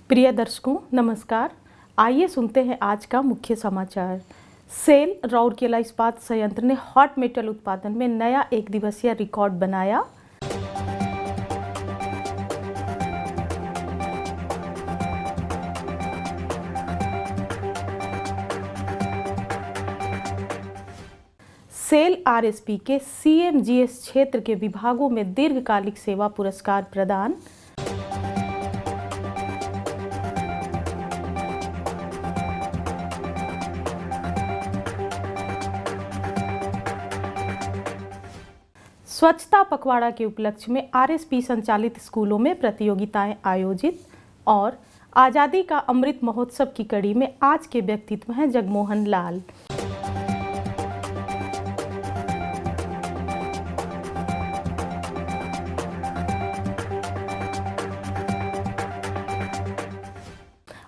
प्रिय दर्शकों नमस्कार। आइए सुनते हैं आज का मुख्य समाचार। सेल राउरकेला इस्पात संयंत्र ने हॉट मेटल उत्पादन में नया एक दिवसीय रिकॉर्ड बनाया। सेल आरएसपी के सीएमजीएस क्षेत्र के विभागों में दीर्घकालिक सेवा पुरस्कार प्रदान। स्वच्छता पखवाड़ा के उपलक्ष्य में आरएसपी संचालित स्कूलों में प्रतियोगिताएं आयोजित। और आज़ादी का अमृत महोत्सव की कड़ी में आज के व्यक्तित्व हैं जगमोहन लाल।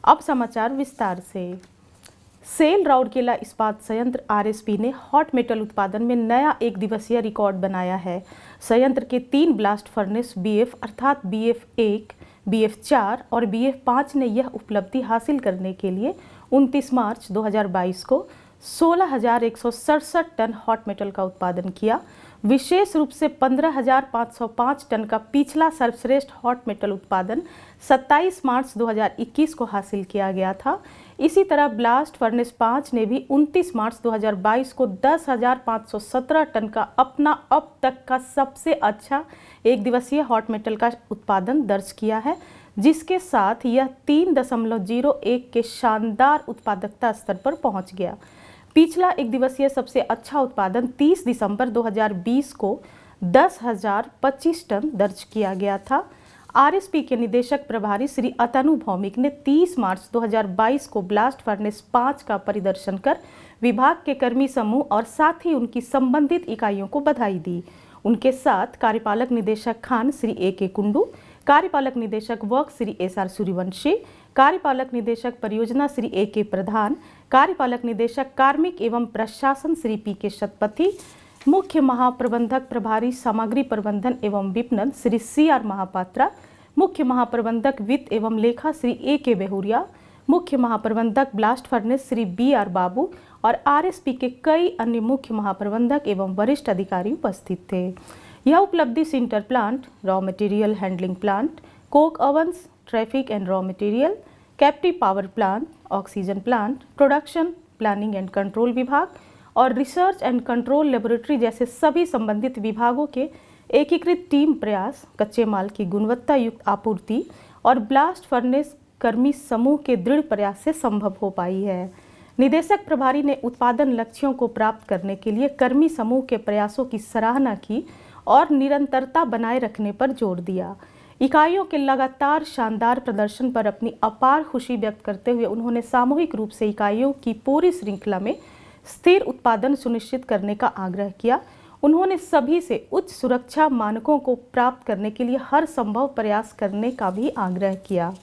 अब समाचार विस्तार से। सेल राउरकेला इस्पात संयंत्र आरएसपी ने हॉट मेटल उत्पादन में नया एक दिवसीय रिकॉर्ड बनाया है। संयंत्र के 3 ब्लास्ट फर्नेस बीएफ अर्थात BF1, BF4 और BF5 ने यह उपलब्धि हासिल करने के लिए 29 मार्च 2022 को 16,167 टन हॉट मेटल का उत्पादन किया। विशेष रूप से 15,505 टन का पिछला सर्वश्रेष्ठ हॉट मेटल उत्पादन 27 मार्च 2021 को हासिल किया गया था। इसी तरह ब्लास्ट फर्नेस 5 ने भी 29 मार्च 2022 को 10,517 टन का अपना अब तक का सबसे अच्छा एक दिवसीय हॉट मेटल का उत्पादन दर्ज किया है, जिसके साथ यह 3.01 के शानदार उत्पादकता स्तर पर पहुंच गया। पिछला एक दिवसीय सबसे अच्छा उत्पादन 30 दिसंबर 2020 को 10,025 टन दर्ज किया गया था। आरएसपी के निदेशक प्रभारी श्री अतनु भौमिक ने 30 मार्च 2022 को ब्लास्ट फर्नेस 5 का परिदर्शन कर विभाग के कर्मी समूह और साथ ही उनकी संबंधित इकाइयों को बधाई दी। उनके साथ कार्यपालक निदेशक खान श्री AK कुंडू, कार्यपालक निदेशक वर्क श्री SR सूर्यवंशी, कार्यपालक निदेशक परियोजना श्री AK प्रधान, कार्यपालक निदेशक कार्मिक एवं प्रशासन श्री PK शतपथी, मुख्य महाप्रबंधक प्रभारी सामग्री प्रबंधन एवं विपणन श्री CR महापात्रा, मुख्य महाप्रबंधक वित्त एवं लेखा श्री AK बेहुरिया, मुख्य महाप्रबंधक ब्लास्ट फर्नेस श्री BR बाबू और आरएसपी के कई अन्य मुख्य महाप्रबंधक एवं वरिष्ठ अधिकारी उपस्थित थे। यह उपलब्धि sinter plant, raw material handling plant, coke ovens, traffic and raw material, captive power plant, oxygen plant, production, planning and control विभाग और रिसर्च एंड कंट्रोल लेबोरेटरी जैसे सभी संबंधित विभागों के एकीकृत टीम प्रयास, कच्चे माल की गुणवत्ता युक्त आपूर्ति और ब्लास्ट फर्नेस कर्मी समूह के दृढ़ प्रयास से संभव हो पाई है। निदेशक प्रभारी ने उत्पादन लक्ष्यों को प्राप्त करने के लिए कर्मी समूह के प्रयासों की सराहना की और निरंतरता बनाए रखने पर जोर दिया। इकाइयों के लगातार शानदार प्रदर्शन पर अपनी अपार खुशी व्यक्त करते हुए उन्होंने सामूहिक रूप से इकाइयों की पूरी श्रृंखला में स्थिर उत्पादन सुनिश्चित करने का आग्रह किया। उन्होंने सभी से उच्च सुरक्षा मानकों को प्राप्त करने के लिए हर संभव प्रयास करने का भी आग्रह किया।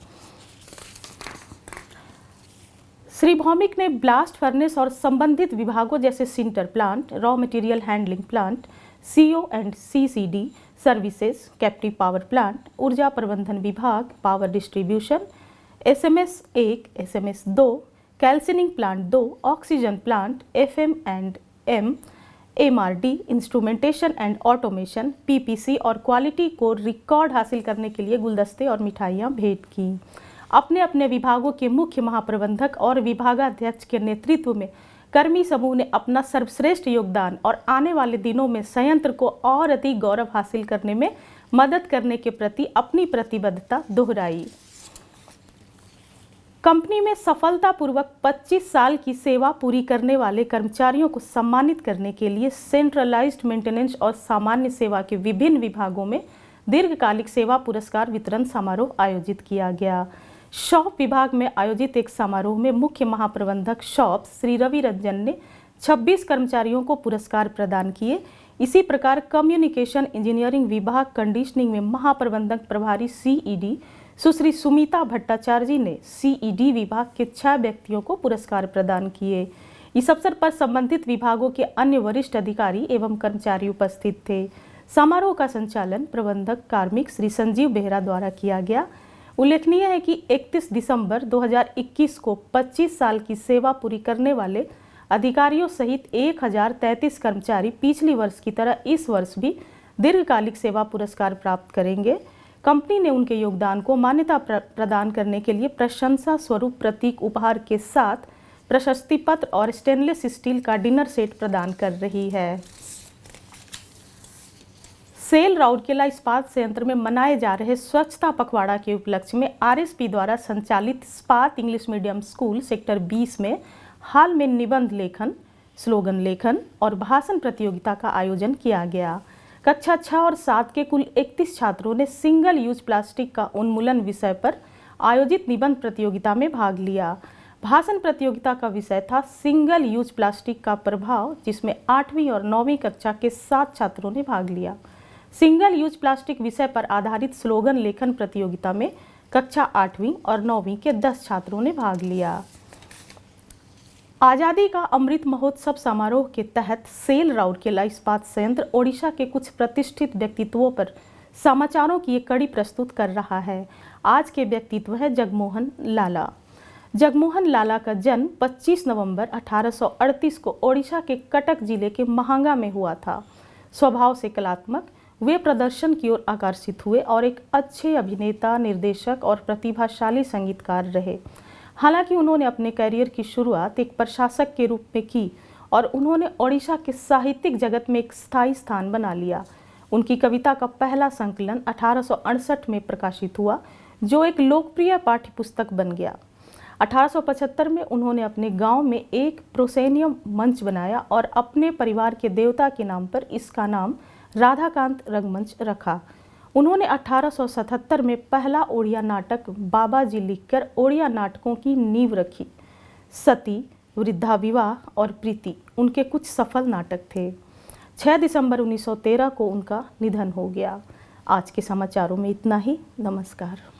श्री भौमिक ने ब्लास्ट फर्नेस और संबंधित विभागों जैसे sinter plant, raw material handling plant, CO and CCD services, captive power plant, ऊर्जा प्रबंधन विभाग, power distribution, SMS 1, SMS 2, calcining plant 2, oxygen plant, FM&M, MRD, instrumentation and automation, PPC और क्वालिटी को रिकॉर्ड हासिल करने के लिए गुलदस्ते और मिठाइयाँ भेंट की। अपने अपने विभागों के मुख्य महाप्रबंधक और विभागाध्यक्ष के नेतृत्व में कर्मी समूह ने अपना सर्वश्रेष्ठ योगदान और आने वाले दिनों में संयंत्र को और अधिक गौरव हासिल करने में मदद करने के प्रति अपनी प्रतिबद्धता दोहराई। कंपनी में सफलतापूर्वक 25 साल की सेवा पूरी करने वाले कर्मचारियों को सम्मानित करने के लिए सेंट्रलाइज्ड मेंटेनेंस और सामान्य सेवा के विभिन्न विभागों में दीर्घकालिक सेवा पुरस्कार वितरण समारोह आयोजित किया गया। शॉप विभाग में आयोजित एक समारोह में मुख्य महाप्रबंधक शॉप श्री रवि रंजन ने 26 कर्मचारियों को पुरस्कार प्रदान किए। इसी प्रकार कम्युनिकेशन इंजीनियरिंग विभाग कंडीशनिंग में महाप्रबंधक प्रभारी CED सुश्री सुमिता भट्टाचार्य जी ने CED विभाग के 6 व्यक्तियों को पुरस्कार प्रदान किए। इस अवसर पर संबंधित विभागों के अन्य वरिष्ठ अधिकारी एवं कर्मचारी उपस्थित थे। समारोह का संचालन प्रबंधक कार्मिक श्री संजीव बेहरा द्वारा किया गया। उल्लेखनीय है कि 31 दिसंबर 2021 को 25 साल की सेवा पूरी करने वाले अधिकारियों सहित 1033 कर्मचारी पिछली वर्ष की तरह इस वर्ष भी दीर्घकालिक सेवा पुरस्कार प्राप्त करेंगे। कंपनी ने उनके योगदान को मान्यता प्रदान करने के लिए प्रशंसा स्वरूप प्रतीक उपहार के साथ प्रशस्ति पत्र और स्टेनलेस स्टील का डिनर सेट प्रदान कर रही है। सेल राउरकेला इस्पात संयंत्र में मनाए जा रहे स्वच्छता पखवाड़ा के उपलक्ष्य में आरएसपी द्वारा संचालित इस्पात इंग्लिश मीडियम स्कूल सेक्टर 20 में हाल में निबंध लेखन, स्लोगन लेखन और भाषण प्रतियोगिता का आयोजन किया गया। कक्षा 6 और 7 के कुल 31 छात्रों ने सिंगल यूज प्लास्टिक का उन्मूलन विषय पर आयोजित निबंध प्रतियोगिता में भाग लिया। भाषण प्रतियोगिता का विषय था सिंगल यूज प्लास्टिक का प्रभाव, जिसमें 8वीं और 9वीं कक्षा के 7 छात्रों ने भाग लिया। सिंगल यूज प्लास्टिक विषय पर आधारित स्लोगन लेखन प्रतियोगिता में कक्षा 8वीं और 9वीं के 10 छात्रों ने भाग लिया। आज़ादी का अमृत महोत्सव समारोह के तहत सेल राउरकेला इस्पात संयंत्र ओडिशा के कुछ प्रतिष्ठित व्यक्तित्वों पर समाचारों की एक कड़ी प्रस्तुत कर रहा है। आज के व्यक्तित्व है जगमोहन लाला। जगमोहन लाला का जन्म 25 नवंबर 1838 को ओडिशा के कटक जिले के महांगा में हुआ था। स्वभाव से कलात्मक, वे प्रदर्शन की ओर आकर्षित हुए और एक अच्छे अभिनेता, निर्देशक और प्रतिभाशाली संगीतकार रहे। हालांकि उन्होंने अपने करियर की शुरुआत एक प्रशासक के रूप में की और उन्होंने ओडिशा के साहित्यिक जगत में एक स्थायी स्थान बना लिया। उनकी कविता का पहला संकलन 1868 में प्रकाशित हुआ, जो एक लोकप्रिय पाठ्यपुस्तक बन गया। 1875 में उन्होंने अपने गांव में एक प्रोसेनियम मंच बनाया और अपने परिवार के देवता के नाम पर इसका नाम राधाकांत रंगमंच रखा। उन्होंने 1877 में पहला ओड़िया नाटक बाबाजी लिखकर ओड़िया नाटकों की नींव रखी। सती, वृद्धा विवाह और प्रीति उनके कुछ सफल नाटक थे। 6 दिसंबर 1913 को उनका निधन हो गया। आज के समाचारों में इतना ही। नमस्कार।